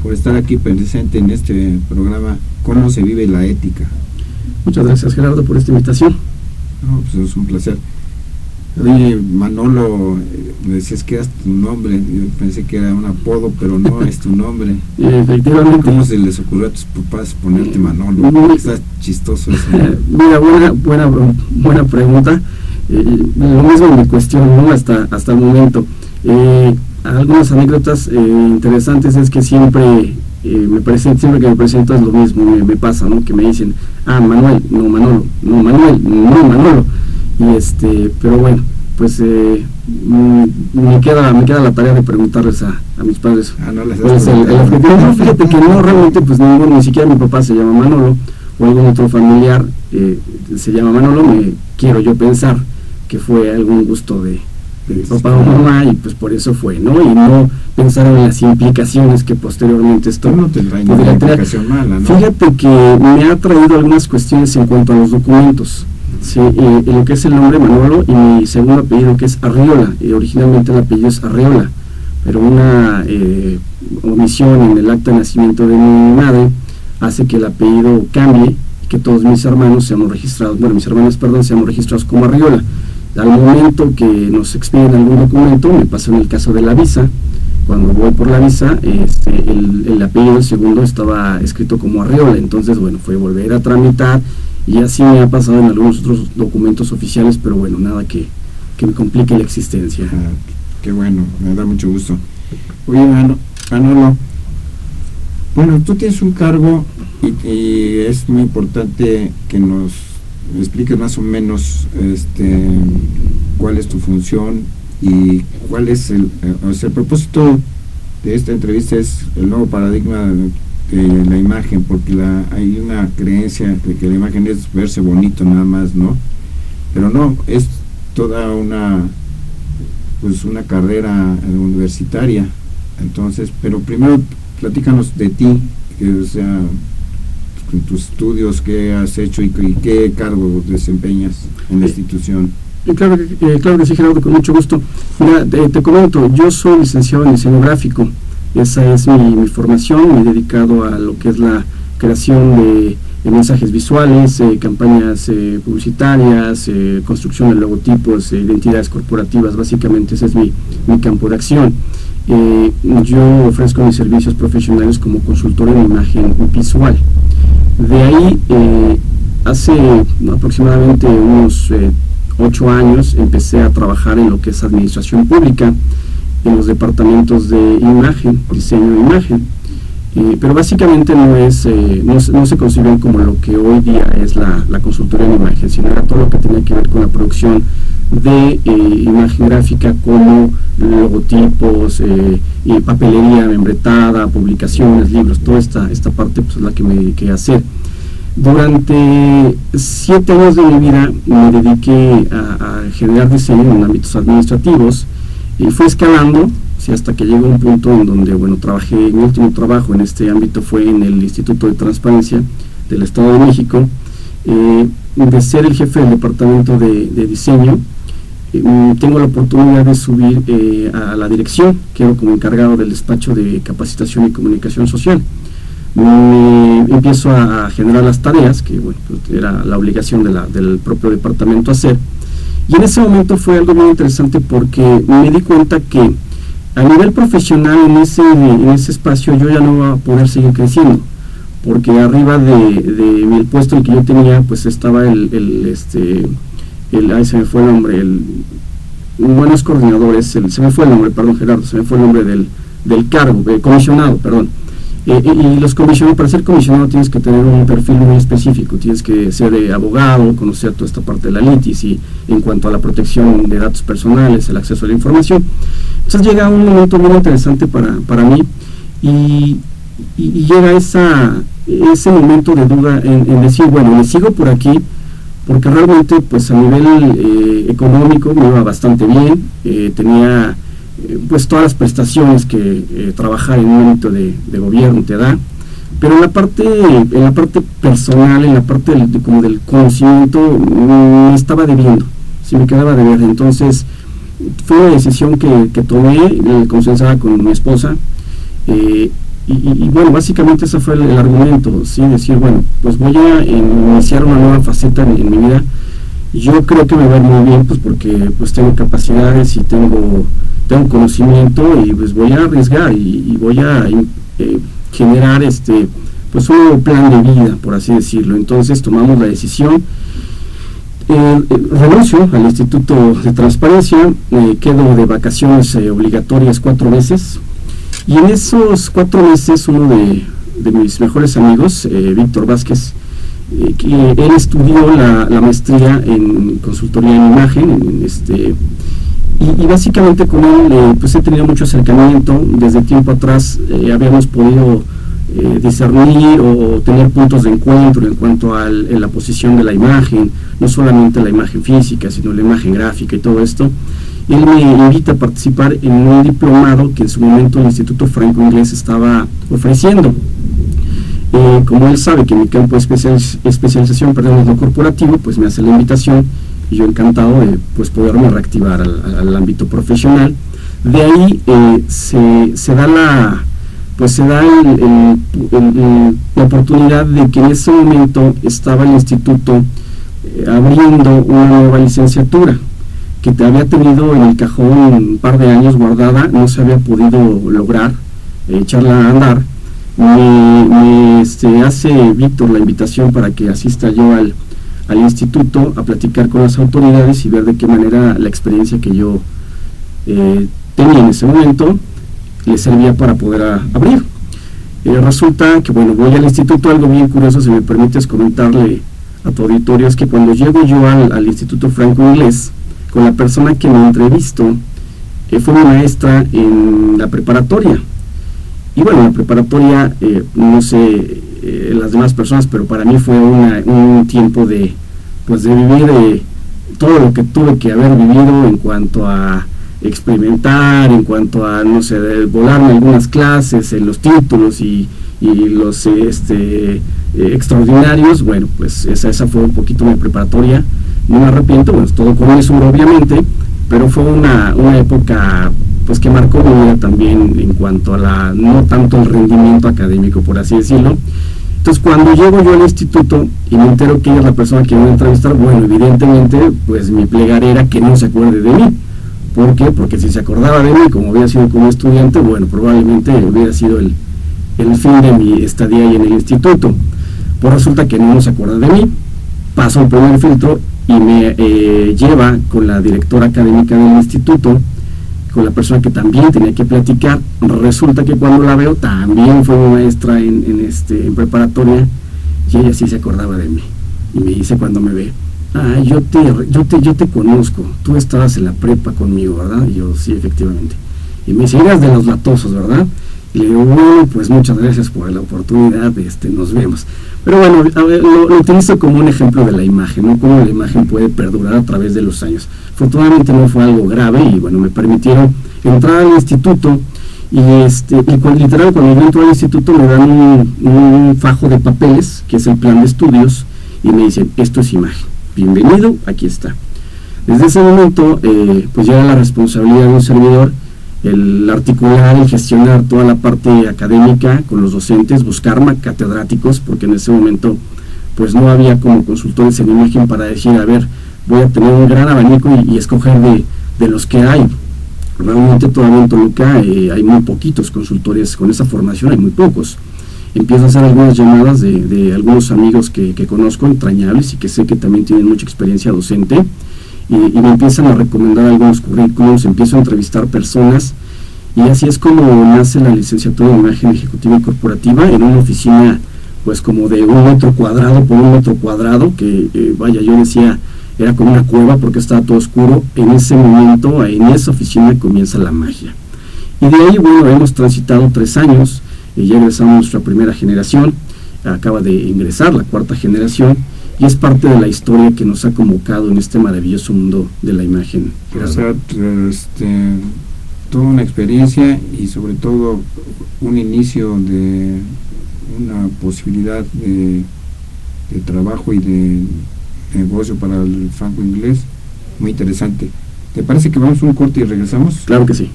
por estar aquí presente en este programa Cómo se vive la ética. Muchas gracias, Gerardo, por esta invitación. No, pues es un placer. Oye, Manolo, me decías que era tu nombre, yo pensé que era un apodo, pero no, es tu nombre. Efectivamente. ¿Cómo se les ocurrió a tus papás ponerte Manolo? Está chistoso eso. Mira, buena pregunta. Lo mismo me cuestiono, ¿no? hasta el momento. Algunas anécdotas interesantes es que siempre siempre que me presento es lo mismo, me pasa, ¿no? Que me dicen, Manuel, no Manolo, no Manuel, no Manolo. Y pero bueno, pues me queda la tarea de preguntarles a mis padres. No les pues el objetivo. No, fíjate que no, realmente pues ni siquiera mi papá se llama Manolo, o algún otro familiar se llama Manolo. Me quiero yo pensar que fue algún gusto de mi papá o mamá, y pues por eso fue, ¿no? Y no pensaron en las implicaciones que posteriormente esto no tendrá ninguna implicación mala, ¿no? Fíjate que me ha traído algunas cuestiones en cuanto a los documentos. Sí, lo que es el nombre Manolo y mi segundo apellido, que es Arriola. Originalmente el apellido es Arreola, pero una omisión en el acta de nacimiento de mi madre hace que el apellido cambie y que todos mis hermanos seamos registrados, seamos registrados como Arriola. Al momento que nos expiden algún documento, me pasó en el caso de la visa. Cuando voy por la visa, el apellido del segundo estaba escrito como Arriola. Entonces, bueno, fue volver a tramitar, y así me ha pasado en algunos otros documentos oficiales, pero bueno, nada que me complique la existencia. Qué bueno, me da mucho gusto. Oye, Manolo, bueno, tú tienes un cargo y es muy importante que nos expliques más o menos cuál es tu función y cuál es el propósito de esta entrevista. Es el nuevo paradigma de la imagen, porque hay una creencia de que la imagen es verse bonito nada más, ¿no? Pero no, es toda una carrera universitaria. Entonces, pero primero platícanos de ti, o sea, en tus estudios, qué has hecho y qué cargo desempeñas en la institución. Claro que sí, Gerardo, con mucho gusto. Mira, te comento, yo soy licenciado en diseño gráfico. Esa es mi formación. Me he dedicado a lo que es la creación de mensajes visuales, campañas publicitarias, construcción de logotipos, identidades corporativas. Básicamente ese es mi campo de acción. Yo ofrezco mis servicios profesionales como consultor en imagen visual. De ahí, hace aproximadamente unos 8 años empecé a trabajar en lo que es administración pública, en los departamentos de imagen, diseño de imagen, pero básicamente no se conciben como lo que hoy día es la consultoría en imagen, sino era todo lo que tenía que ver con la producción de imagen gráfica, como logotipos, y papelería membretada, publicaciones, libros. Toda esta parte pues es la que me dediqué a hacer. Durante 7 años de mi vida me dediqué a generar diseño en ámbitos administrativos, y fue escalando, sí, hasta que llegó un punto en donde, bueno, trabajé. Mi último trabajo en este ámbito fue en el Instituto de Transparencia del Estado de México. De ser el jefe del departamento de diseño, tengo la oportunidad de subir a la dirección. Quedo como encargado del despacho de capacitación y comunicación social. Empiezo a generar las tareas que, bueno, pues era la obligación del propio departamento hacer. Y en ese momento fue algo muy interesante, porque me di cuenta que a nivel profesional en ese espacio yo ya no iba a poder seguir creciendo, porque arriba del puesto en que yo tenía pues estaba se me fue el nombre, buenos coordinadores, se me fue el nombre, perdón, Gerardo, se me fue el nombre del cargo, comisionado, perdón. Y los comisionados, para ser comisionado tienes que tener un perfil muy específico, tienes que ser abogado, conocer toda esta parte de la litis y en cuanto a la protección de datos personales, el acceso a la información. Entonces llega un momento muy interesante para mí, y llega ese momento de duda en decir, bueno, me sigo por aquí, porque realmente pues a nivel económico me iba bastante bien, tenía pues todas las prestaciones que trabajar en un ámbito de gobierno te da, pero en la parte personal, en la parte como del conocimiento, me estaba debiendo, si me quedaba de ver. Entonces fue una decisión que tomé, consensada con mi esposa, y bueno, básicamente ese fue el argumento, ¿sí? Decir, bueno, pues voy a iniciar una nueva faceta en mi vida. Yo creo que me va a ir muy bien, pues porque pues tengo capacidades y tengo conocimiento, y pues voy a arriesgar y voy a generar pues un nuevo plan de vida, por así decirlo. Entonces tomamos la decisión, renuncio al Instituto de Transparencia, quedo de vacaciones obligatorias 4 meses, y en esos 4 meses uno de mis mejores amigos, Víctor Vázquez, que él estudió la maestría en consultoría en imagen, y básicamente con él pues he tenido mucho acercamiento. Desde tiempo atrás habíamos podido discernir o tener puntos de encuentro en cuanto a la posición de la imagen, no solamente la imagen física, sino la imagen gráfica y todo esto. Él me invita a participar en un diplomado que en su momento el Instituto Franco-Inglés estaba ofreciendo. Como él sabe que mi campo de especialización es lo corporativo, pues me hace la invitación, y yo encantado de pues poderme reactivar al ámbito profesional. De ahí se da la oportunidad de que en ese momento estaba el instituto abriendo una nueva licenciatura que te había tenido en el cajón un par de años guardada, no se había podido lograr echarla a andar. Me hace Víctor la invitación para que asista yo al instituto a platicar con las autoridades y ver de qué manera la experiencia que yo tenía en ese momento le servía para poder abrir. Resulta que, bueno, voy al instituto. Algo bien curioso, si me permites comentarle a tu auditorio, es que cuando llego yo al Instituto Franco-Inglés, con la persona que me entrevistó, fue mi maestra en la preparatoria. Y bueno, la preparatoria, no sé las demás personas, pero para mí fue un tiempo de vivir todo lo que tuve que haber vivido en cuanto a experimentar, en cuanto a, no sé, volarme algunas clases, en los títulos y los extraordinarios. Bueno, pues esa fue un poquito mi preparatoria. No me arrepiento, bueno, todo con eso obviamente, pero fue una época pues que marcó mi vida también en cuanto a no tanto el rendimiento académico, por así decirlo. Entonces, cuando llego yo al instituto y me entero que ella es la persona que me va a entrevistar, bueno, evidentemente, pues mi plegaria era que no se acuerde de mí. ¿Por qué? Porque si se acordaba de mí, como había sido como estudiante, bueno, probablemente hubiera sido el fin de mi estadía ahí en el instituto. Pues resulta que no se acuerda de mí, paso el primer filtro y me lleva con la directora académica del instituto, con la persona que también tenía que platicar. Resulta que cuando la veo, también fue mi maestra en preparatoria, y ella sí se acordaba de mí, y me dice cuando me ve: yo te conozco, tú estabas en la prepa conmigo, ¿verdad? Y yo: sí, efectivamente. Y me dice: eras de los latosos, ¿verdad? Y le digo: bueno, pues muchas gracias por la oportunidad, nos vemos. Pero bueno, lo utilizo como un ejemplo de la imagen, ¿no? Cómo la imagen puede perdurar a través de los años. Afortunadamente no fue algo grave, y bueno, me permitieron entrar al instituto. Y literal, cuando yo entro al instituto me dan un fajo de papeles, que es el plan de estudios, y me dicen: esto es imagen, bienvenido, aquí está. Desde ese momento pues llega la responsabilidad de un servidor, el articular, el gestionar toda la parte académica con los docentes, buscar catedráticos, porque en ese momento pues no había como consultores en imagen para decir: a ver, voy a tener un gran abanico y escoger de los que hay. Realmente todavía en Toluca hay muy poquitos consultores con esa formación, hay muy pocos. Empiezo a hacer algunas llamadas de algunos amigos que conozco, entrañables, y que sé que también tienen mucha experiencia docente, y me empiezan a recomendar algunos currículums, empiezo a entrevistar personas, y así es como nace la licenciatura en imagen ejecutiva y corporativa, en una oficina pues como de 1 metro cuadrado por 1 metro cuadrado, que vaya, yo decía, era como una cueva porque estaba todo oscuro. En ese momento, en esa oficina comienza la magia. Y de ahí, bueno, hemos transitado 3 años, ya egresamos nuestra primera generación, acaba de ingresar la 4ª generación, y es parte de la historia que nos ha convocado en este maravilloso mundo de la imagen. O sea, toda una experiencia, y sobre todo un inicio de una posibilidad de trabajo y de negocio para el Franco-Inglés muy interesante. ¿Te parece que vamos a un corte y regresamos? Claro que sí.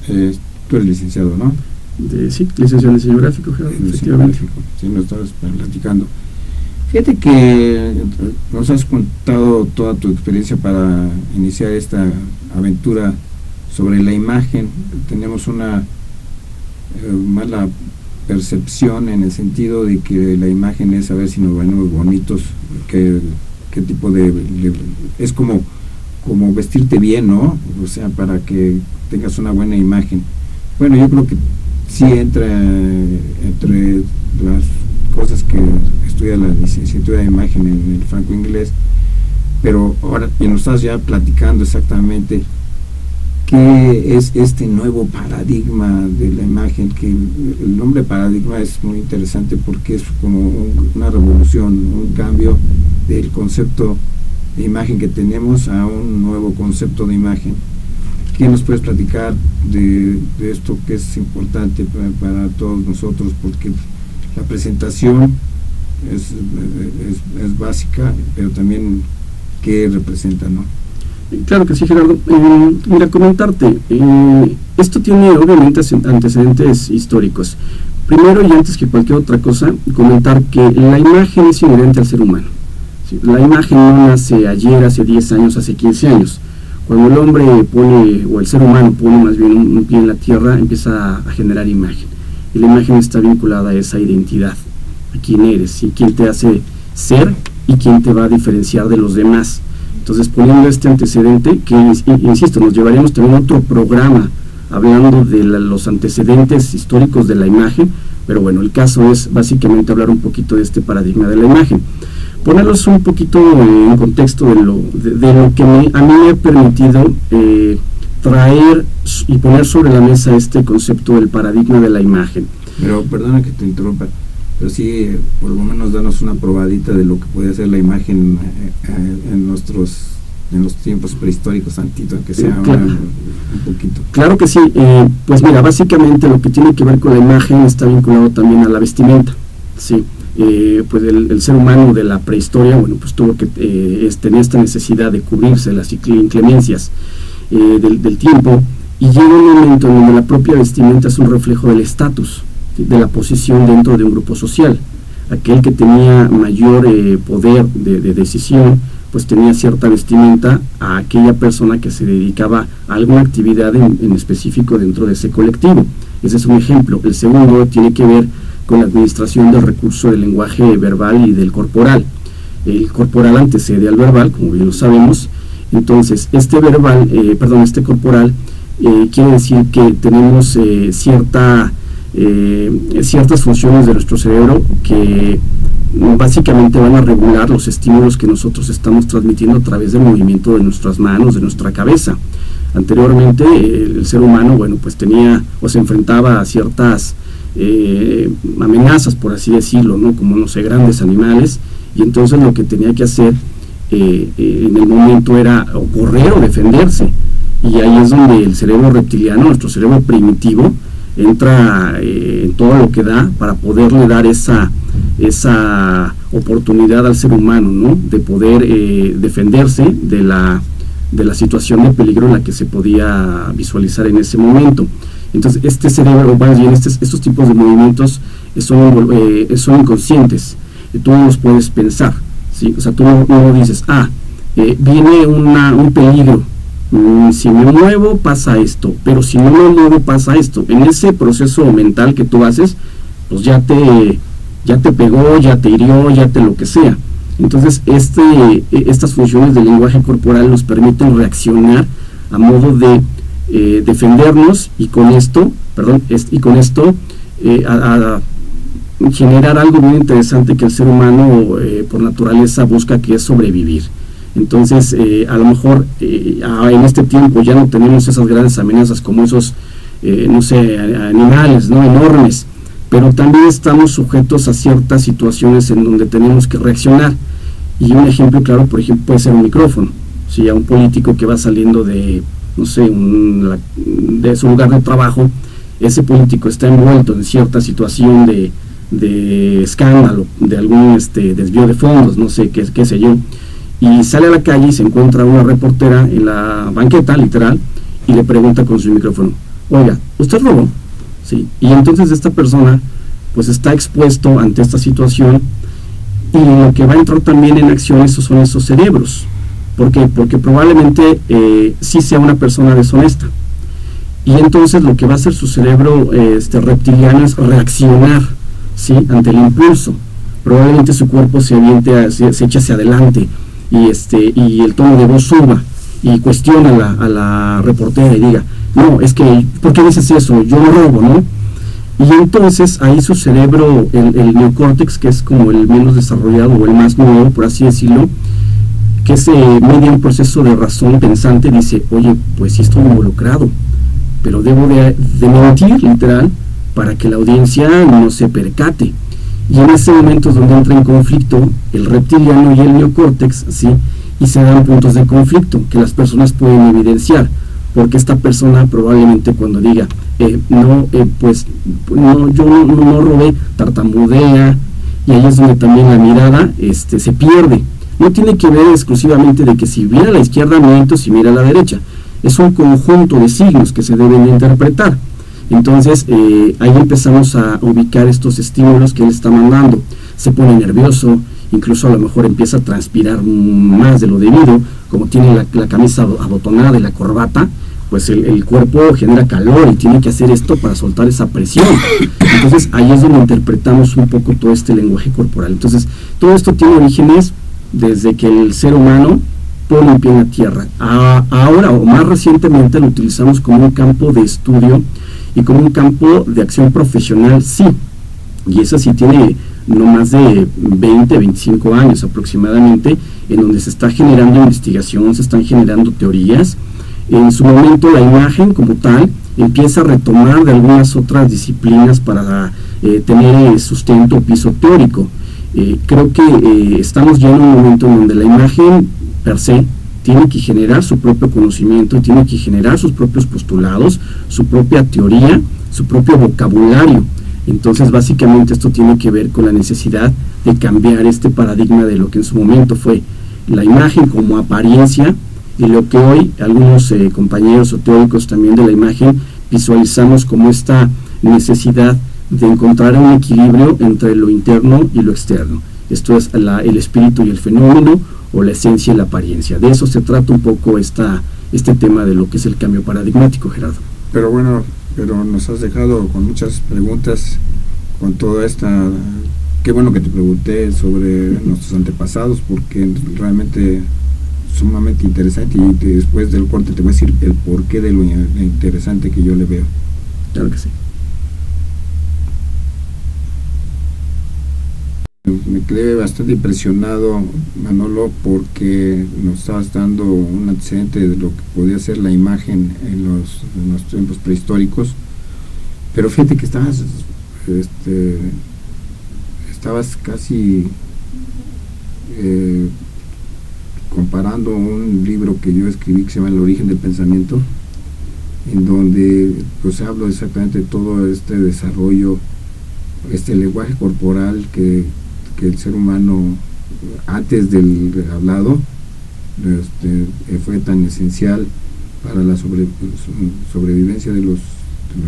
Tú eres licenciado, ¿no? Sí, licenciado en diseño gráfico, Gerardo, efectivamente. Sí, nos estabas platicando. Fíjate que nos has contado toda tu experiencia para iniciar esta aventura sobre la imagen. Tenemos una mala percepción en el sentido de que la imagen es a ver si nos vemos bonitos, qué tipo es como vestirte bien, ¿no? O sea, para que tengas una buena imagen. Bueno, yo creo que sí entra entre las cosas que estudia la licenciatura de imagen en el franco inglés, pero ahora y nos estás ya platicando exactamente qué es este nuevo paradigma de la imagen, que el nombre paradigma es muy interesante porque es como una revolución, un cambio del concepto de imagen que tenemos a un nuevo concepto de imagen. ¿Qué nos puedes platicar de esto que es importante para todos nosotros? Porque la presentación es básica, pero también qué representa, ¿no? Claro que sí, Gerardo. Mira, comentarte, esto tiene obviamente antecedentes históricos. Primero y antes que cualquier otra cosa, comentar que la imagen es inherente al ser humano. ¿Sí? La imagen no nace ayer, hace 10 años, hace 15 años. Cuando el hombre pone, o el ser humano pone más bien un pie en la tierra, empieza a generar imagen. Y la imagen está vinculada a esa identidad, a quién eres, y quién te hace ser y quién te va a diferenciar de los demás. Entonces, poniendo este antecedente, que insisto, nos llevaríamos también a otro programa hablando de los antecedentes históricos de la imagen, pero bueno, el caso es básicamente hablar un poquito de este paradigma de la imagen. Ponerlos un poquito en contexto de lo que a mí me ha permitido traer y poner sobre la mesa este concepto del paradigma de la imagen. Pero perdona que te interrumpa, pero sí, por lo menos danos una probadita de lo que puede ser la imagen en los tiempos prehistóricos antitos, que sea claro, un poquito. Claro que sí. Pues mira, básicamente lo que tiene que ver con la imagen está vinculado también a la vestimenta, ¿sí? Pues el ser humano de la prehistoria, bueno, pues tuvo que tener esta necesidad de cubrirse las inclemencias del tiempo, y llega un momento en donde la propia vestimenta es un reflejo del estatus, ¿sí?, de la posición dentro de un grupo social. Aquel que tenía mayor poder de decisión, pues tenía cierta vestimenta a aquella persona que se dedicaba a alguna actividad en específico dentro de ese colectivo. Ese es un ejemplo. El segundo tiene que ver con la administración del recurso del lenguaje verbal y del corporal. El corporal antecede al verbal, como bien lo sabemos. Entonces, este corporal quiere decir que tenemos ciertas funciones de nuestro cerebro que básicamente van a regular los estímulos que nosotros estamos transmitiendo a través del movimiento de nuestras manos, de nuestra cabeza. Anteriormente el ser humano, bueno, pues tenía o se enfrentaba a ciertas amenazas, por así decirlo, ¿no? Como, no sé, grandes animales, y entonces lo que tenía que hacer en el momento era o correr o defenderse, y ahí es donde el cerebro reptiliano, nuestro cerebro primitivo, entra en todo lo que da para poderle dar esa oportunidad al ser humano, ¿no?, de poder defenderse de la situación de peligro en la que se podía visualizar en ese momento. Entonces, este cerebro, más bien estos tipos de movimientos son inconscientes, tú no los puedes pensar, ¿sí? O sea, tú no dices, viene un peligro, si me muevo pasa esto, pero si no me muevo pasa esto. En ese proceso mental que tú haces, pues ya te pegó, ya te hirió, ya te lo que sea. Entonces, estas funciones del lenguaje corporal nos permiten reaccionar a modo de defendernos, y con esto generar algo muy interesante que el ser humano por naturaleza busca, que es sobrevivir. Entonces, a lo mejor en este tiempo ya no tenemos esas grandes amenazas como esos animales, ¿no?, enormes, pero también estamos sujetos a ciertas situaciones en donde tenemos que reaccionar. Y un ejemplo claro, por ejemplo, puede ser un micrófono. Si a un político que va saliendo de su lugar de trabajo, ese político está envuelto en cierta situación de escándalo, de algún desvío de fondos, no sé, qué sé yo, y sale a la calle y se encuentra una reportera en la banqueta, literal, y le pregunta con su micrófono: oiga, usted robó, ¿sí? Y entonces esta persona pues está expuesto ante esta situación, y lo que va a entrar también en acción son esos cerebros. ¿Por qué? Porque probablemente sí sea una persona deshonesta, y entonces lo que va a hacer su cerebro reptiliano es reaccionar, ¿sí?, ante el impulso. Probablemente su cuerpo se eche hacia adelante, y el tono de voz suba, y cuestiona a la reportera y diga, no, es que, ¿por qué dices eso? Yo no robo, ¿no? Y entonces ahí su cerebro, el neocórtex, que es como el menos desarrollado o el más nuevo, por así decirlo, que es media un proceso de razón pensante, dice, oye, pues sí estoy involucrado, pero debo de mentir, literal, para que la audiencia no se percate. Y en ese momento es donde entra en conflicto el reptiliano y el neocórtex, ¿sí? Y se dan puntos de conflicto que las personas pueden evidenciar, porque esta persona probablemente cuando diga, pues no, yo no robé, tartamudea, y ahí es donde también la mirada se pierde. No tiene que ver exclusivamente de que si mira a la izquierda miento, si mira a la derecha. Es un conjunto de signos que se deben de interpretar. Entonces ahí empezamos a ubicar estos estímulos que él está mandando. Se pone nervioso, incluso a lo mejor empieza a transpirar más de lo debido, como tiene la camisa abotonada y la corbata, pues el cuerpo genera calor y tiene que hacer esto para soltar esa presión. Entonces ahí es donde interpretamos un poco todo este lenguaje corporal. Entonces todo esto tiene orígenes desde que el ser humano pone un pie en la tierra. Ahora o más recientemente lo utilizamos como un campo de estudio y como un campo de acción profesional, sí, y eso sí tiene no más de 20, 25 años aproximadamente, en donde se está generando investigación, se están generando teorías. En su momento la imagen como tal empieza a retomar de algunas otras disciplinas para tener sustento, piso teórico. Creo que estamos ya en un momento en donde la imagen per se tiene que generar su propio conocimiento, tiene que generar sus propios postulados, su propia teoría, su propio vocabulario. Entonces básicamente esto tiene que ver con la necesidad de cambiar este paradigma de lo que en su momento fue la imagen como apariencia, y lo que hoy algunos compañeros o teóricos también de la imagen visualizamos como esta necesidad de encontrar un equilibrio entre lo interno y lo externo. Esto es el espíritu y el fenómeno, o la esencia y la apariencia. De eso se trata un poco este tema de lo que es el cambio paradigmático, Gerardo. Pero bueno, nos has dejado con muchas preguntas, con toda esta... Qué bueno que te pregunté sobre nuestros antepasados, porque realmente sumamente interesante, y después del corte te voy a decir el porqué de lo interesante que yo le veo. Claro que sí. Me quedé bastante impresionado, Manolo, porque nos estabas dando un antecedente de lo que podía ser la imagen en los tiempos prehistóricos, pero fíjate que estabas casi comparando un libro que yo escribí que se llama El origen del pensamiento, en donde pues hablo exactamente de todo este desarrollo, este lenguaje corporal que el ser humano antes del hablado fue tan esencial para la sobrevivencia de los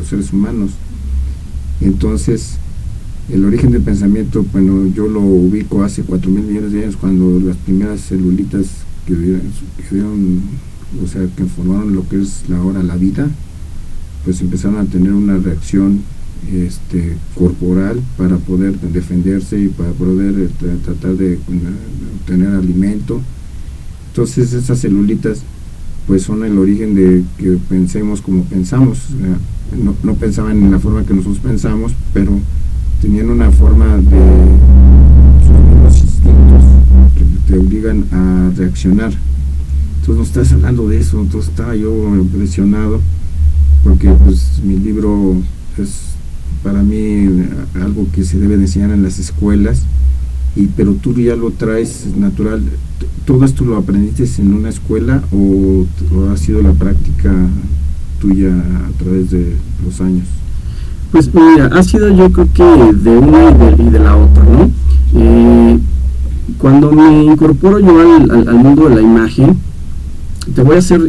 seres humanos. Entonces el origen del pensamiento, bueno, yo lo ubico hace 4.000 millones de años, cuando las primeras celulitas que formaron lo que es ahora la vida, pues empezaron a tener una reacción corporal para poder defenderse y para poder tratar de obtener alimento. Entonces esas celulitas pues son el origen de que pensemos como pensamos. No pensaban en la forma que nosotros pensamos, pero tenían una forma de sus mismos instintos que te obligan a reaccionar. Entonces nos estás hablando de eso. Entonces estaba yo impresionado, porque pues mi libro es para mí algo que se debe de enseñar en las escuelas, pero tú ya lo traes natural. ¿Todo esto lo aprendiste en una escuela o ha sido la práctica tuya a través de los años? Pues mira, ha sido yo creo que de una y de la otra, ¿no? Cuando me incorporo yo al mundo de la imagen, te voy a ser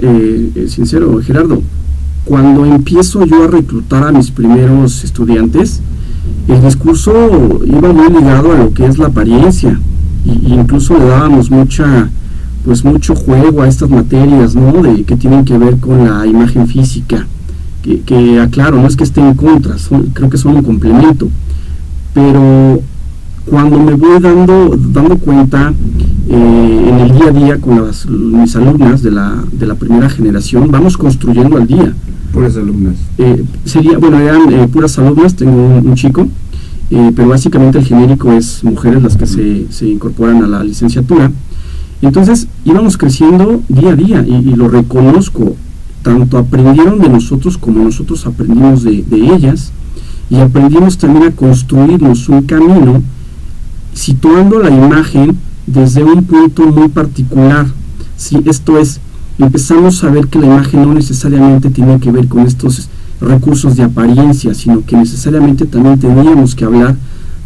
sincero, Gerardo, cuando empiezo yo a reclutar a mis primeros estudiantes, el discurso iba muy ligado a lo que es la apariencia, y incluso le dábamos mucho juego a estas materias, ¿no? Que tienen que ver con la imagen física, que aclaro, no es que esté en contra, creo que son un complemento, pero cuando me voy dando cuenta en el día a día con mis alumnas de la primera generación, vamos construyendo al día. Puras alumnas. Eran puras alumnas, tengo un chico, pero básicamente el genérico es mujeres las que se incorporan a la licenciatura. Entonces íbamos creciendo día a día, y lo reconozco, tanto aprendieron de nosotros como nosotros aprendimos de ellas, y aprendimos también a construirnos un camino situando la imagen desde un punto muy particular. ¿Sí? Esto es, empezamos a ver que la imagen no necesariamente tiene que ver con estos recursos de apariencia, sino que necesariamente también teníamos que hablar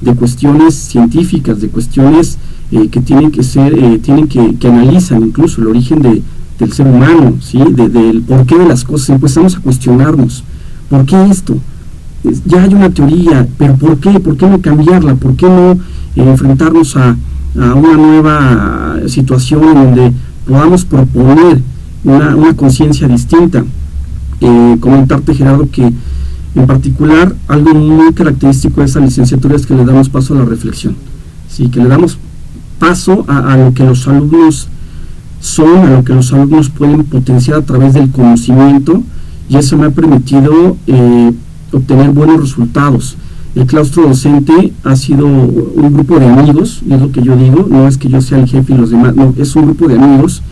de cuestiones científicas, de cuestiones que tienen que ser, que analizan incluso el origen del ser humano, ¿sí? Del porqué de las cosas. Empezamos a cuestionarnos, ¿por qué esto? Ya hay una teoría, pero ¿por qué? ¿Por qué no cambiarla? ¿Por qué no enfrentarnos a una nueva situación en donde podamos proponer una conciencia distinta? Comentarte, Gerardo, que en particular algo muy característico de esa licenciatura es que le damos paso a la reflexión, ¿sí? Que le damos paso a lo que los alumnos son, a lo que los alumnos pueden potenciar a través del conocimiento, y eso me ha permitido obtener buenos resultados. El claustro docente ha sido un grupo de amigos, y es lo que yo digo, no es que yo sea el jefe y los demás, no, es un grupo de amigos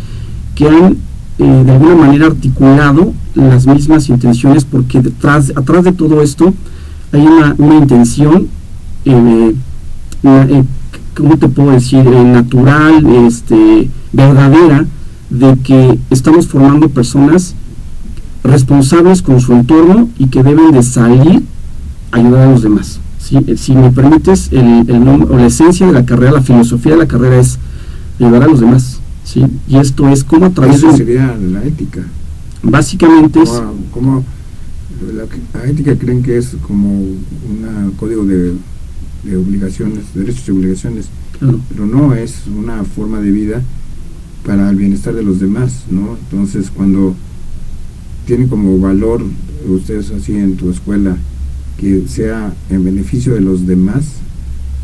que han de alguna manera articulado las mismas intenciones, porque atrás de todo esto hay una intención, ¿cómo te puedo decir?, natural, verdadera, de que estamos formando personas responsables con su entorno y que deben de salir a ayudar a los demás. ¿Sí? Si me permites, el nombre, o la esencia de la carrera, la filosofía de la carrera es ayudar a los demás. ¿Sí? Y esto es como a través de... Eso sería la ética. Básicamente es... Como la ética creen que es como un código de obligaciones, derechos y obligaciones, claro. Pero no, es una forma de vida para el bienestar de los demás, ¿no? Entonces, cuando tienen como valor ustedes así en tu escuela que sea en beneficio de los demás,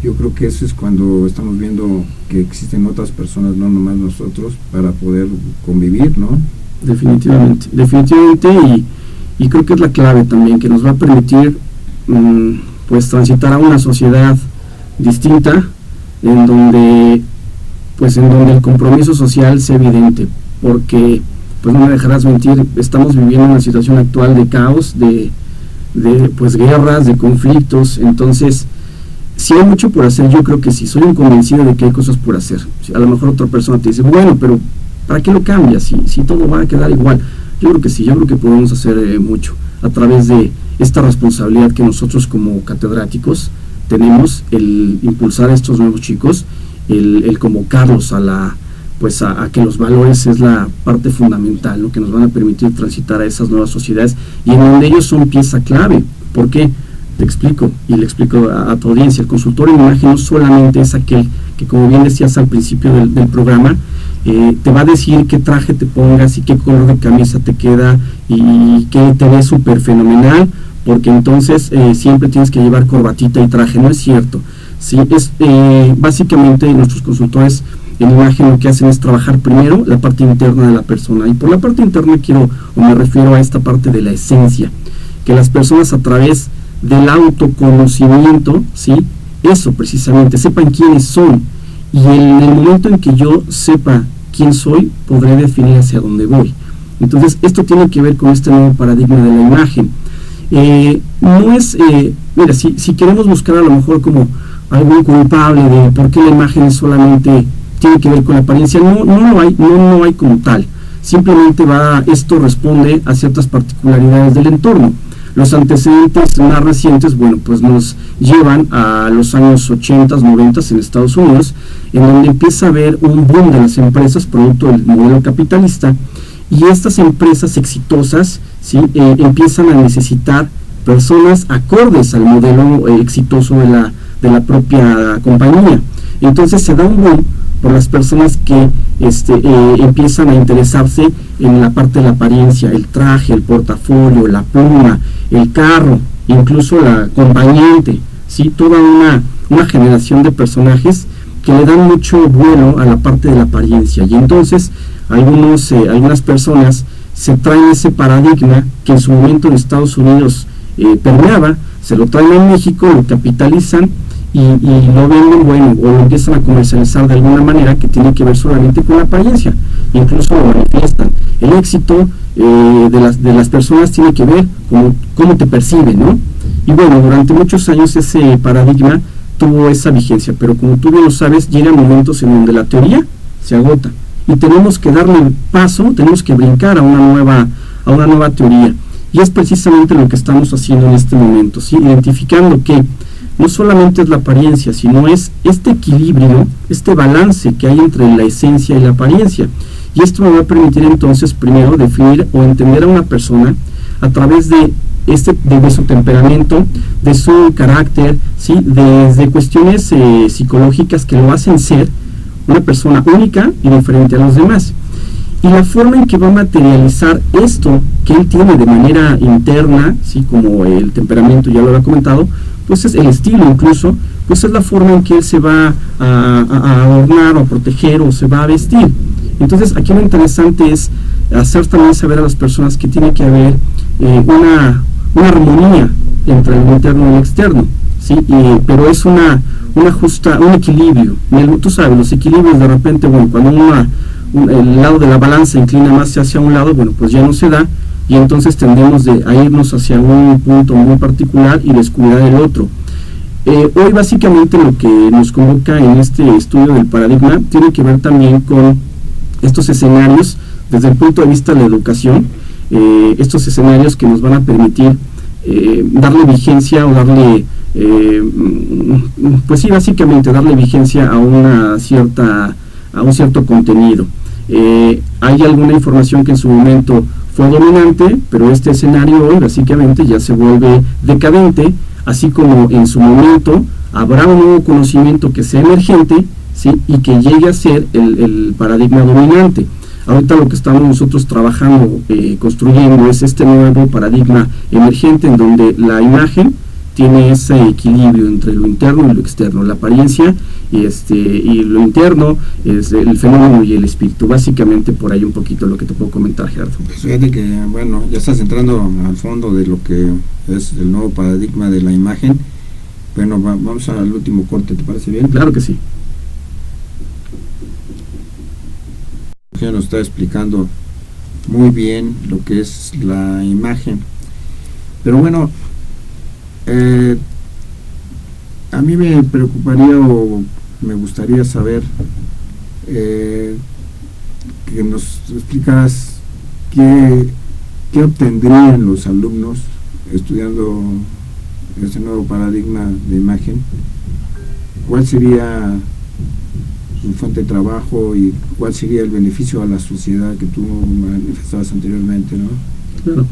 yo creo que eso es cuando estamos viendo que existen otras personas, no nomás nosotros, para poder convivir, ¿no? Definitivamente, y creo que es la clave también, que nos va a permitir pues transitar a una sociedad distinta, en donde el compromiso social sea evidente, porque pues no me dejarás mentir, estamos viviendo una situación actual de caos, de pues guerras, de conflictos. Entonces, si hay mucho por hacer, yo creo que sí, soy un convencido de que hay cosas por hacer. A lo mejor otra persona te dice, bueno, pero ¿para qué lo cambias? Si todo va a quedar igual. Yo creo que sí, yo creo que podemos hacer mucho a través de esta responsabilidad que nosotros como catedráticos tenemos, el impulsar a estos nuevos chicos, el convocarlos a que los valores es la parte fundamental, ¿no? Que nos van a permitir transitar a esas nuevas sociedades, y en donde ellos son pieza clave. ¿Por qué? Te explico, y le explico a tu audiencia. El consultor en imagen no solamente es aquel que, como bien decías al principio del programa, te va a decir qué traje te pongas y qué color de camisa te queda y que te ves súper fenomenal, porque entonces siempre tienes que llevar corbatita y traje. No es cierto. Sí, básicamente nuestros consultores en imagen lo que hacen es trabajar primero la parte interna de la persona, y por la parte interna me refiero a esta parte de la esencia, que las personas a través del autoconocimiento, ¿sí?, eso precisamente, sepan quiénes son, y en el momento en que yo sepa quién soy, podré definir hacia dónde voy. Entonces esto tiene que ver con este nuevo paradigma de la imagen. No es, mira, si queremos buscar a lo mejor como algún culpable de por qué la imagen solamente tiene que ver con la apariencia, no hay como tal. Simplemente esto responde a ciertas particularidades del entorno. Los antecedentes más recientes, bueno, pues nos llevan a los años 80, 90 en Estados Unidos, en donde empieza a haber un boom de las empresas producto del modelo capitalista, y estas empresas exitosas ¿sí? Empiezan a necesitar personas acordes al modelo exitoso de la propia compañía. Entonces se da un boom por las personas que empiezan a interesarse en la parte de la apariencia, el traje, el portafolio, la pluma, el carro, incluso la acompañante, ¿sí? Toda una generación de personajes que le dan mucho vuelo a la parte de la apariencia, y entonces algunas personas se traen ese paradigma que en su momento en Estados Unidos permeaba, se lo traen a México, lo capitalizan y lo venden, bueno, o lo empiezan a comercializar de alguna manera que tiene que ver solamente con la apariencia, incluso lo manifiestan. El éxito de las personas tiene que ver con cómo te perciben, ¿no? Y bueno, durante muchos años ese paradigma tuvo esa vigencia, pero como tú bien lo sabes, llegan momentos en donde la teoría se agota y tenemos que darle paso, tenemos que brincar a una nueva teoría, y es precisamente lo que estamos haciendo en este momento, ¿sí? Identificando que no solamente es la apariencia, sino es este equilibrio, este balance que hay entre la esencia y la apariencia, y esto me va a permitir entonces primero definir o entender a una persona a través de su temperamento, de su carácter, ¿sí? Desde cuestiones psicológicas que lo hacen ser una persona única y diferente a los demás. Y la forma en que va a materializar esto que él tiene de manera interna, ¿sí? Como el temperamento, ya lo había comentado, pues es el estilo incluso, pues es la forma en que él se va a adornar o a proteger o se va a vestir. Entonces aquí lo interesante es hacer también saber a las personas que tiene que haber una armonía entre el interno y el externo, ¿sí? Pero es un equilibrio. Tú sabes, los equilibrios de repente, bueno, cuando el lado de la balanza inclina más hacia un lado, bueno, pues ya no se da, y entonces tendemos a irnos hacia un punto muy particular y descuidar el otro. Hoy básicamente lo que nos convoca en este estudio del paradigma tiene que ver también con estos escenarios desde el punto de vista de la educación, estos escenarios que nos van a permitir darle vigencia o darle, pues sí, básicamente darle vigencia a un cierto contenido. Hay alguna información que en su momento fue dominante, pero este escenario hoy básicamente ya se vuelve decadente, así como en su momento habrá un nuevo conocimiento que sea emergente, ¿sí? Y que llegue a ser el paradigma dominante. Ahorita lo que estamos nosotros trabajando, construyendo, es este nuevo paradigma emergente en donde la imagen tiene ese equilibrio entre lo interno y lo externo, la apariencia y lo interno es el fenómeno y el espíritu. Básicamente por ahí un poquito lo que te puedo comentar, Gerardo. Pues fíjate que, bueno, ya estás entrando al fondo de lo que es el nuevo paradigma de la imagen. Bueno, vamos al último corte, ¿te parece bien? Claro que sí. Nos está explicando muy bien lo que es la imagen, pero bueno, a mí me preocuparía o me gustaría saber que nos explicaras qué obtendrían los alumnos estudiando ese nuevo paradigma de imagen, cuál sería su fuente de trabajo y cuál sería el beneficio a la sociedad que tú manifestabas anteriormente, ¿no? Claro.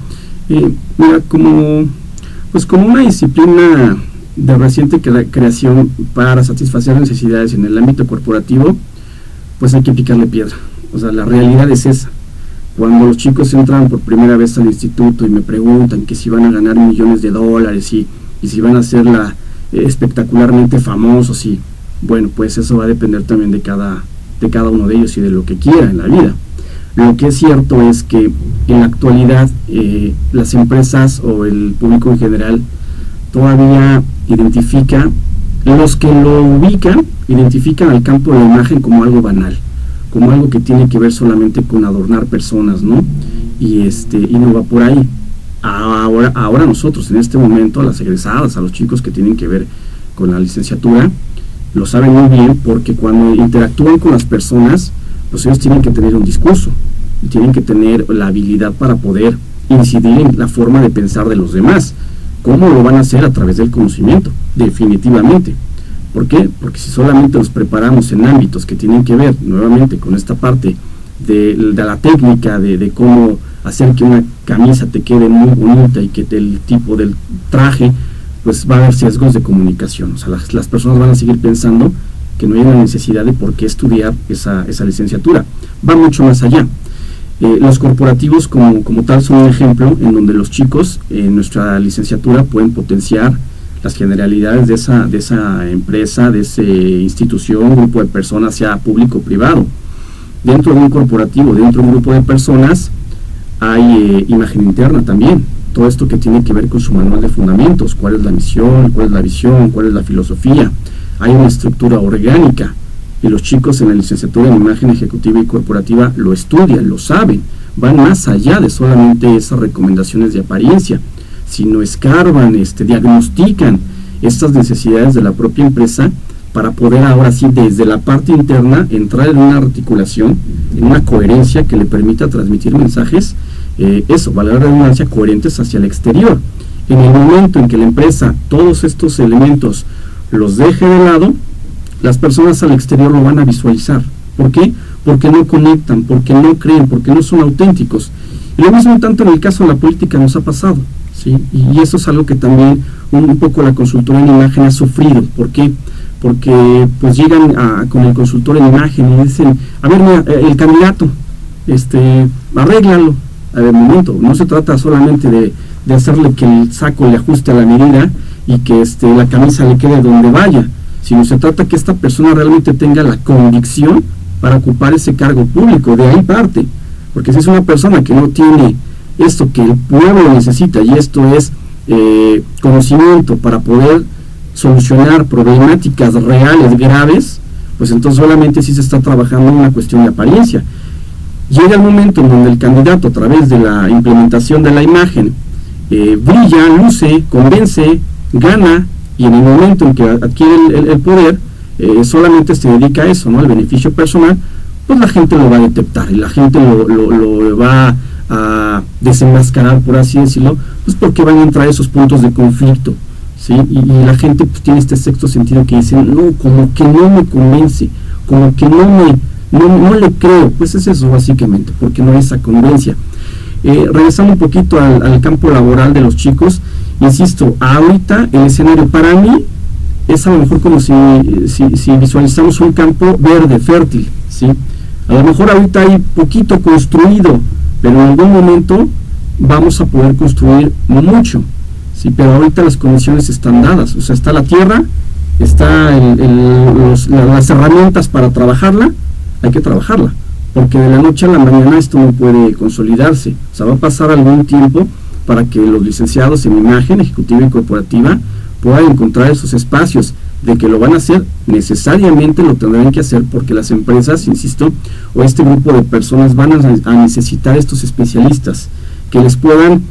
Mira, como una disciplina de reciente creación para satisfacer necesidades en el ámbito corporativo, pues hay que picarle piedra. O sea, la realidad es esa. Cuando los chicos entran por primera vez al instituto y me preguntan que si van a ganar millones de dólares y si van a ser espectacularmente famosos, y bueno, pues eso va a depender también de cada uno de ellos y de lo que quiera en la vida. Lo que es cierto es que en la actualidad las empresas o el público en general todavía identifica, los que lo ubican, identifican al campo de la imagen como algo banal, como algo que tiene que ver solamente con adornar personas, ¿no? Y no va por ahí. Ahora nosotros en este momento, a las egresadas, a los chicos que tienen que ver con la licenciatura, lo saben muy bien, porque cuando interactúan con las personas, pues ellos tienen que tener un discurso y tienen que tener la habilidad para poder incidir en la forma de pensar de los demás. ¿Cómo lo van a hacer? A través del conocimiento, definitivamente. ¿Por qué? Porque si solamente los preparamos en ámbitos que tienen que ver nuevamente con esta parte de la técnica de cómo hacer que una camisa te quede muy bonita y que el tipo del traje, pues va a haber sesgos de comunicación. O sea, las personas van a seguir pensando que no hay una necesidad de por qué estudiar esa licenciatura. Va mucho más allá. Los corporativos como tal son un ejemplo en donde los chicos en nuestra licenciatura pueden potenciar las generalidades de esa empresa, de esa institución, grupo de personas, sea público o privado. Dentro de un corporativo, dentro de un grupo de personas, hay imagen interna también. Todo esto que tiene que ver con su manual de fundamentos, cuál es la misión, cuál es la visión, cuál es la filosofía. Hay una estructura orgánica y los chicos en la licenciatura en imagen ejecutiva y corporativa lo estudian, lo saben, van más allá de solamente esas recomendaciones de apariencia, sino escarban, diagnostican estas necesidades de la propia empresa para poder ahora sí desde la parte interna entrar en una articulación, en una coherencia que le permita transmitir mensajes, valga la redundancia, coherentes hacia el exterior. En el momento en que la empresa todos estos elementos los deje de lado, las personas al exterior lo van a visualizar. ¿Por qué? Porque no conectan, porque no creen, porque no son auténticos. Y lo mismo tanto en el caso de la política nos ha pasado, ¿sí? Y eso es algo que también un poco la consultora en imagen ha sufrido. ¿Por qué? Porque pues llegan con el consultor en imagen y dicen, a ver, mira, el candidato, arréglalo. A ver, momento, no se trata solamente de hacerle que el saco le ajuste a la medida y que la camisa le quede donde vaya, sino se trata que esta persona realmente tenga la convicción para ocupar ese cargo público. De ahí parte, porque si es una persona que no tiene esto que el pueblo necesita, y esto es conocimiento para poder solucionar problemáticas reales, graves, pues entonces solamente sí se está trabajando en una cuestión de apariencia. Llega el momento en donde el candidato, a través de la implementación de la imagen, brilla, luce, convence, gana, y en el momento en que adquiere el poder, solamente se dedica a eso, ¿no? Al beneficio personal, pues la gente lo va a detectar y la gente lo va a desenmascarar, por así decirlo, pues porque van a entrar esos puntos de conflicto, ¿sí? Y la gente pues tiene este sexto sentido que dice, no, como que no me convence, como que no le creo. Pues es eso básicamente, porque no hay esa congruencia. Regresando un poquito al campo laboral de los chicos, insisto, ahorita el escenario para mí es a lo mejor como si visualizamos un campo verde, fértil, ¿sí? A lo mejor ahorita hay poquito construido, pero en algún momento vamos a poder construir mucho, ¿sí? Pero ahorita las condiciones están dadas, o sea, está la tierra, está las herramientas para trabajarla, hay que trabajarla, porque de la noche a la mañana esto no puede consolidarse. O sea, va a pasar algún tiempo para que los licenciados en imagen ejecutiva y corporativa puedan encontrar esos espacios. De que lo van a hacer, necesariamente lo tendrán que hacer, porque las empresas, insisto, o este grupo de personas van a necesitar estos especialistas que les puedan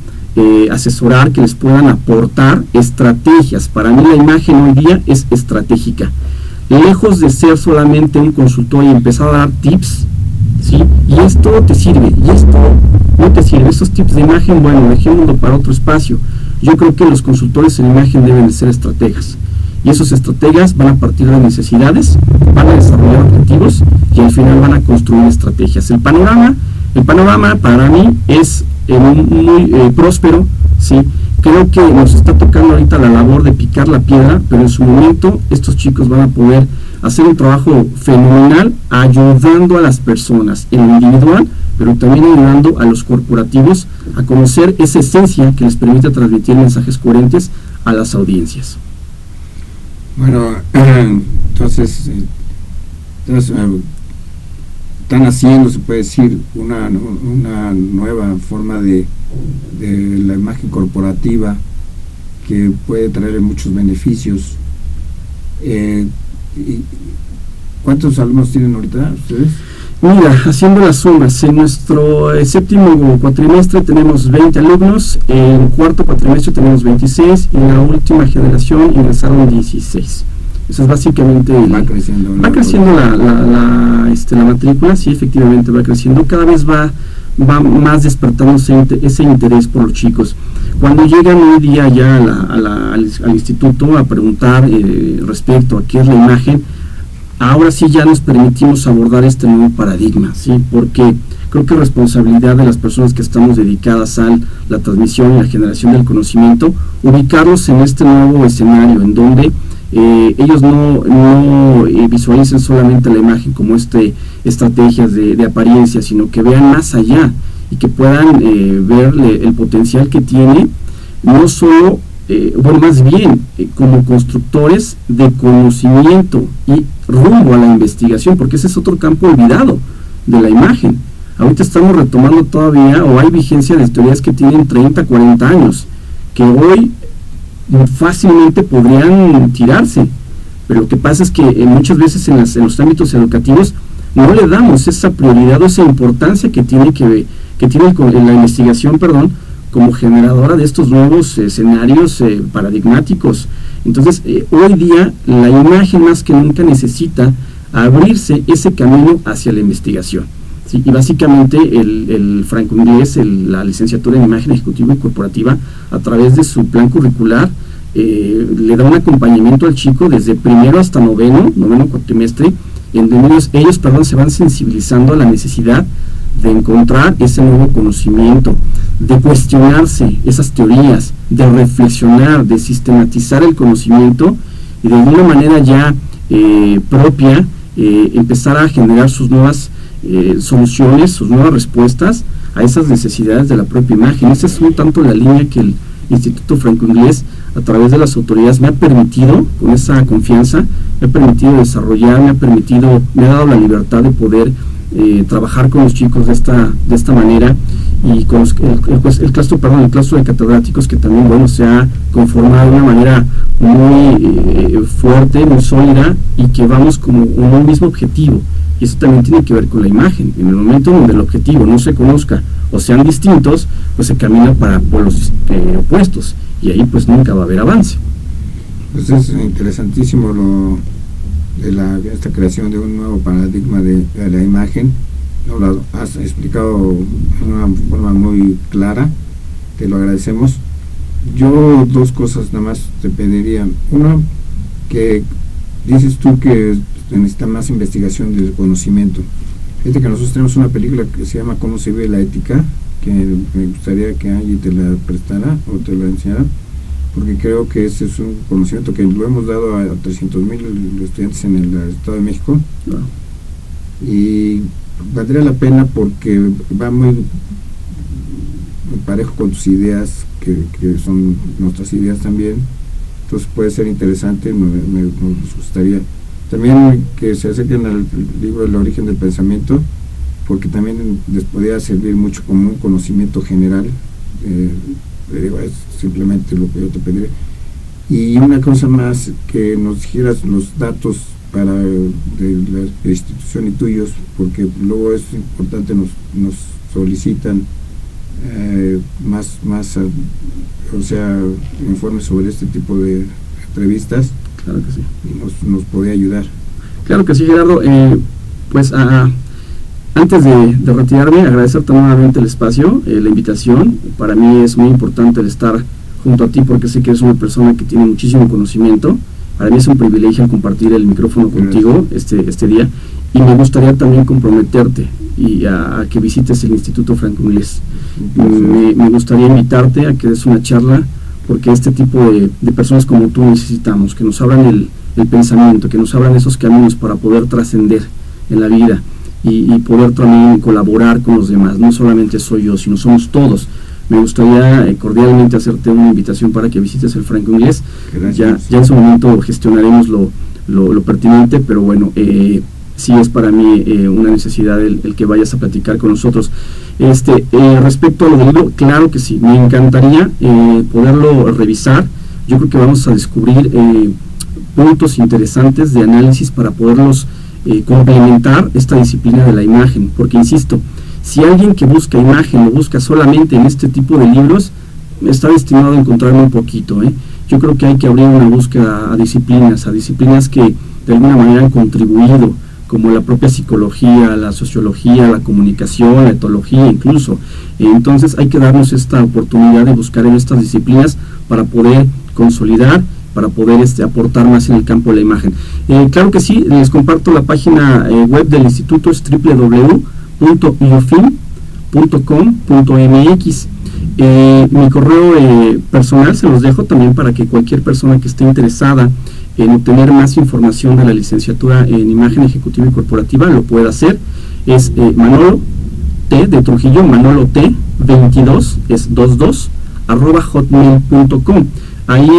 asesorar, que les puedan aportar estrategias. Para mí la imagen hoy día es estratégica, lejos de ser solamente un consultor y empezar a dar tips, ¿sí? Y esto te sirve, y esto no te sirve. Esos tips de imagen, bueno, dejémoslo para otro espacio. Yo creo que los consultores en imagen deben de ser estrategas, y esos estrategas van a partir de necesidades, van a desarrollar objetivos y al final van a construir estrategias. El panorama para mí es muy próspero, ¿sí? Creo que nos está tocando ahorita la labor de picar la piedra, pero en su momento estos chicos van a poder hacer un trabajo fenomenal ayudando a las personas en lo individual, pero también ayudando a los corporativos a conocer esa esencia que les permite transmitir mensajes coherentes a las audiencias. Bueno, entonces están haciendo, se puede decir, una nueva forma de la imagen corporativa que puede traerle muchos beneficios. ¿Cuántos alumnos tienen ahorita ustedes? Mira, haciendo las sumas, en nuestro séptimo cuatrimestre tenemos 20 alumnos, en cuarto cuatrimestre tenemos 26 y en la última generación ingresaron 16. Eso es básicamente... Va creciendo la matrícula, sí, efectivamente va creciendo, cada vez va más despertándose ese interés por los chicos. Cuando llegan hoy día ya al instituto a preguntar respecto a qué es la imagen, ahora sí ya nos permitimos abordar este nuevo paradigma, ¿sí? Porque creo que es responsabilidad de las personas que estamos dedicadas a la transmisión y la generación del conocimiento, ubicarlos en este nuevo escenario, en donde ellos no visualicen solamente la imagen como estrategias de apariencia, sino que vean más allá y que puedan ver el potencial que tiene, no solo, más bien como constructores de conocimiento y rumbo a la investigación, porque ese es otro campo olvidado de la imagen. Ahorita estamos retomando todavía, o hay vigencia de teorías que tienen 30, 40 años, que hoy fácilmente podrían tirarse, pero lo que pasa es que muchas veces en los ámbitos educativos no le damos esa prioridad o esa importancia que tiene la investigación, como generadora de estos nuevos escenarios paradigmáticos. Entonces, hoy día la imagen más que nunca necesita abrirse ese camino hacia la investigación. ¿Sí? Y básicamente el franco-inglés, la licenciatura en imagen ejecutiva y corporativa, a través de su plan curricular, le da un acompañamiento al chico desde primero hasta noveno cuatrimestre, en donde ellos se van sensibilizando a la necesidad de encontrar ese nuevo conocimiento, de cuestionarse esas teorías, de reflexionar, de sistematizar el conocimiento y de alguna manera ya propia empezar a generar sus nuevas soluciones, sus nuevas respuestas a esas necesidades de la propia imagen. Esa es un tanto la línea que el Instituto Franco-Inglés, a través de las autoridades, me ha permitido, con esa confianza, me ha permitido desarrollar, me ha dado la libertad de poder trabajar con los chicos de esta manera, y con el claustro de catedráticos, que también se ha conformado de una manera muy fuerte, muy sólida, y que vamos como en un mismo objetivo. Y eso también tiene que ver con la imagen. En el momento donde el objetivo no se conozca o sean distintos, pues se camina para polos opuestos, y ahí pues nunca va a haber avance. Pues es interesantísimo de esta creación de un nuevo paradigma de la imagen. Lo has explicado de una forma muy clara, te lo agradecemos. Yo dos cosas nada más te pediría. Uno, que dices tú que se necesita más investigación del conocimiento. Fíjate que nosotros tenemos una película que se llama ¿Cómo se ve la ética?, que me gustaría que alguien te la prestara o te la enseñara, porque creo que ese es un conocimiento que lo hemos dado a 300,000 estudiantes en el Estado de México. Wow. Y valdría la pena porque va muy parejo con tus ideas, que son nuestras ideas también. Entonces puede ser interesante, nos gustaría también que se acerquen al libro El origen del pensamiento, porque también les podría servir mucho como un conocimiento general. Es simplemente lo que yo te pediré. Y una cosa más, que nos dijeras los datos de la institución y tuyos, porque luego es importante, nos solicitan más informes sobre este tipo de entrevistas. Claro que sí. Y nos podría ayudar. Claro que sí, Gerardo. Antes de retirarme, agradecerte nuevamente el espacio, la invitación. Para mí es muy importante el estar junto a ti, porque sé que eres una persona que tiene muchísimo conocimiento. Para mí es un privilegio compartir el micrófono contigo este día, y me gustaría también comprometerte y a que visites el Instituto Franco-Inglés. Me gustaría invitarte a que des una charla, porque este tipo de personas como tú necesitamos, que nos abran el pensamiento, que nos abran esos caminos para poder trascender en la vida y poder también colaborar con los demás. No solamente soy yo, sino somos todos. Me gustaría cordialmente hacerte una invitación para que visites el Franco-Inglés. Ya en su momento gestionaremos lo pertinente, pero bueno, sí es para mí una necesidad el que vayas a platicar con nosotros. Respecto a lo del libro, claro que sí, me encantaría poderlo revisar. Yo creo que vamos a descubrir puntos interesantes de análisis para poderlos complementar esta disciplina de la imagen, porque insisto, si alguien que busca imagen lo busca solamente en este tipo de libros, está destinado a encontrar muy poquito. Yo creo que hay que abrir una búsqueda a disciplinas que de alguna manera han contribuido, como la propia psicología, la sociología, la comunicación, la etología incluso. Entonces hay que darnos esta oportunidad de buscar en estas disciplinas para poder consolidar para poder aportar más en el campo de la imagen. Claro que sí, les comparto la página web del instituto, es www.iofim.com.mx. Mi correo personal se los dejo también para que cualquier persona que esté interesada en obtener más información de la licenciatura en imagen ejecutiva y corporativa lo pueda hacer. Es Manolo T de Trujillo, Manolo T 22 es 22 @hotmail.com. Ahí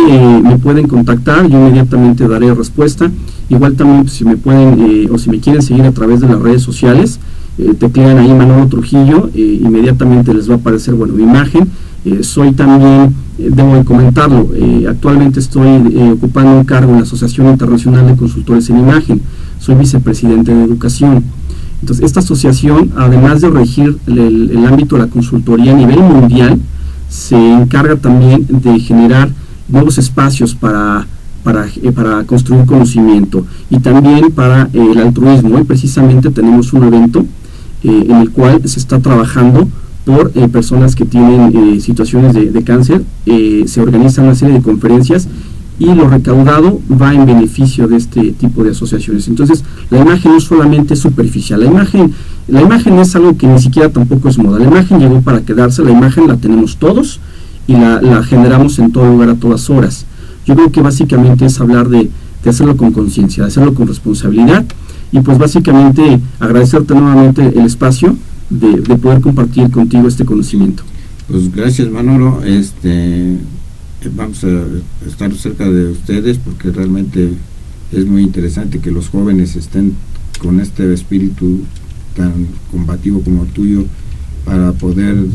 me pueden contactar, yo inmediatamente daré respuesta. Igual también si me pueden o si me quieren seguir a través de las redes sociales, teclean ahí Manolo Trujillo, inmediatamente les va a aparecer mi imagen. Soy también, debo de comentarlo, actualmente estoy ocupando un cargo en la Asociación Internacional de Consultores en Imagen, soy vicepresidente de educación. Entonces, esta asociación, además de regir el ámbito de la consultoría a nivel mundial, se encarga también de generar nuevos espacios para construir conocimiento y también para el altruismo. Hoy precisamente tenemos un evento en el cual se está trabajando por personas que tienen situaciones de cáncer. Se organizan una serie de conferencias y lo recaudado va en beneficio de este tipo de asociaciones. Entonces, la imagen no es solamente superficial, la imagen es algo que ni siquiera tampoco es moda. La imagen llegó para quedarse, la imagen la tenemos todos y la generamos en todo lugar a todas horas. Yo creo que básicamente es hablar de hacerlo con conciencia, de hacerlo con responsabilidad, y pues básicamente agradecerte nuevamente el espacio de poder compartir contigo este conocimiento. Pues gracias, Manolo. Vamos a estar cerca de ustedes porque realmente es muy interesante que los jóvenes estén con este espíritu tan combativo como el tuyo para poder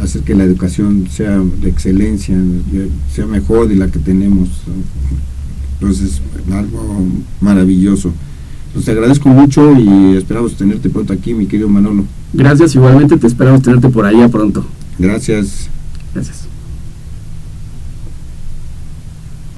hacer que la educación sea de excelencia, sea mejor de la que tenemos. Entonces, algo maravilloso. Pues te agradezco mucho y esperamos tenerte pronto aquí, mi querido Manolo. Gracias, igualmente te esperamos tenerte por allá pronto. Gracias. Gracias.